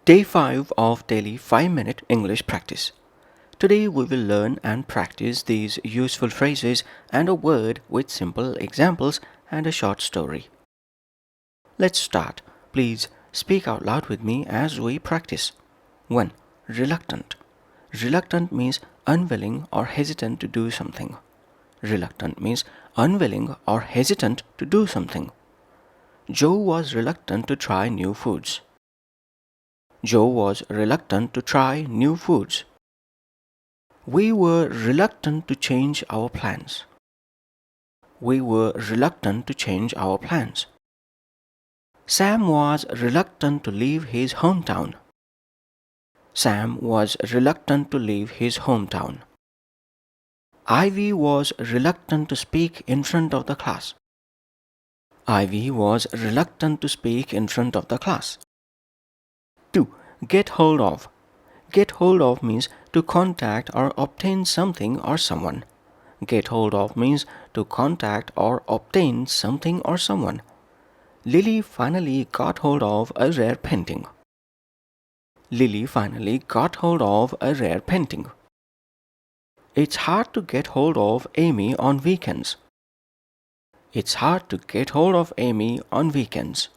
Day 5 of daily 5-minute English practice. Today we will learn and practice these useful phrases and a word with simple examples and a short story. Let's start. Please speak out loud with me as we practice. 1. Reluctant. Reluctant means unwilling or hesitant to do something. Reluctant means unwilling or hesitant to do something. Joe was reluctant to try new foods. Joe was reluctant to try new foods. We were reluctant to change our plans. We were reluctant to change our plans. Sam was reluctant to leave his hometown. Sam was reluctant to leave his hometown. Ivy was reluctant to speak in front of the class. Ivy was reluctant to speak in front of the class. 2. Get hold of. Get hold of means to contact or obtain something or someone. Get hold of means to contact or obtain something or someone. Lily finally got hold of a rare painting. Lily finally got hold of a rare painting. It's hard to get hold of Amy on weekends. It's hard to get hold of Amy on weekends.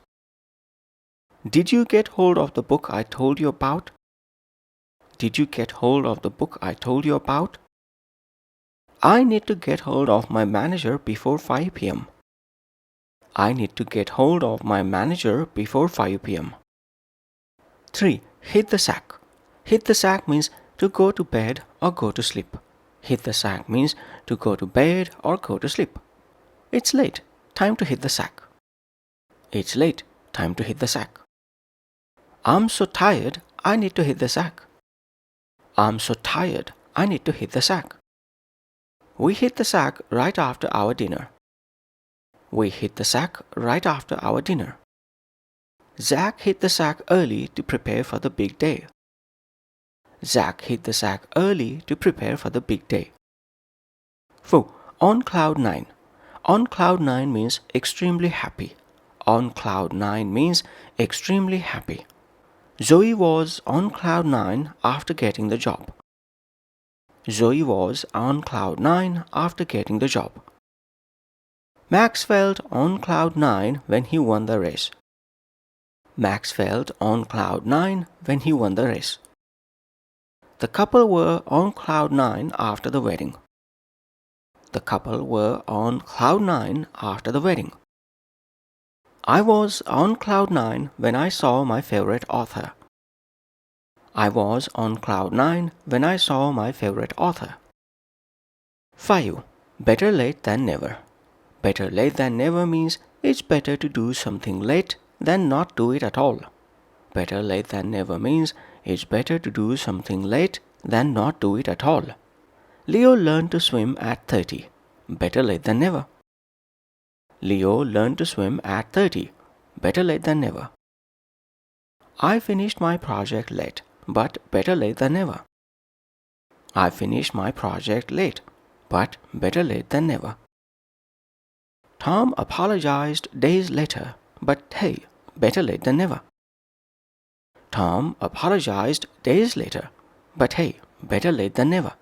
Did you get hold of the book I told you about? Did you get hold of the book I told you about? I need to get hold of my manager before 5 p.m. I need to get hold of my manager before 5 p.m. 3. Hit the sack. Hit the sack means to go to bed or go to sleep. Hit the sack means to go to bed or go to sleep. It's late. Time to hit the sack. It's late. Time to hit the sack. I'm so tired. I need to hit the sack. I'm so tired. I need to hit the sack. We hit the sack right after our dinner. We hit the sack right after our dinner. Zach hit the sack early to prepare for the big day. Zach hit the sack early to prepare for the big day. 4. On cloud 9. On cloud 9 means extremely happy. On cloud 9 means extremely happy. Zoe was on cloud 9 after getting the job. Zoe was on cloud 9 after getting the job. Max felt on cloud 9 when he won the race. Max felt on cloud 9 when he won the race. The couple were on cloud 9 after the wedding. The couple were on cloud 9 after the wedding. I was on cloud 9 when I saw my favorite author. I was on cloud 9 when I saw my favorite author. 5. Better late than never. Better late than never means it's better to do something late than not do it at all. Better late than never means it's better to do something late than not do it at all. Leo learned to swim at 30. Better late than never. Leo learned to swim at 30. Better late than never. I finished my project late, but better late than never. I finished my project late, but better late than never. Tom apologized days later, but hey, better late than never. Tom apologized days later, but hey, better late than never.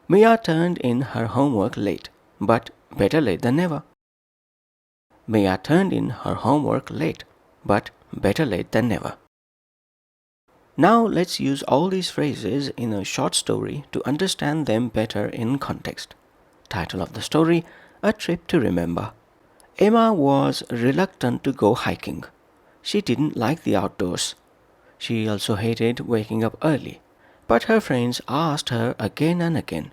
Mia turned in her homework late, but better late than never. Mia turned in her homework late, but better late than never. Now let's use all these phrases in a short story to understand them better in context. Title of the story: A Trip to Remember. Emma was reluctant to go hiking. She didn't like the outdoors. She also hated waking up early, but her friends asked her again and again,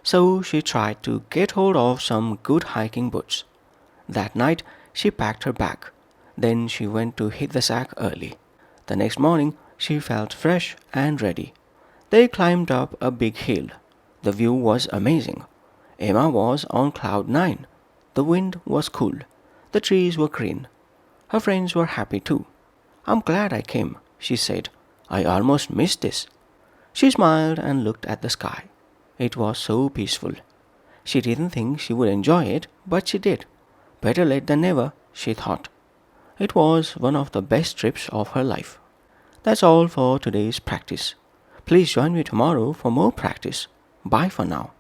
so she tried to get hold of some good hiking boots. That night, she packed her bag. Then she went to hit the sack early. The next morning, she felt fresh and ready. They climbed up a big hill. The view was amazing. Emma was on cloud 9. The wind was cool. The trees were green. Her friends were happy too. I'm glad I came, she said. I almost missed this. She smiled and looked at the sky. It was so peaceful. She didn't think she would enjoy it, but she did. Better late than never, she thought. It was one of the best trips of her life. That's all for today's practice. Please join me tomorrow for more practice. Bye for now.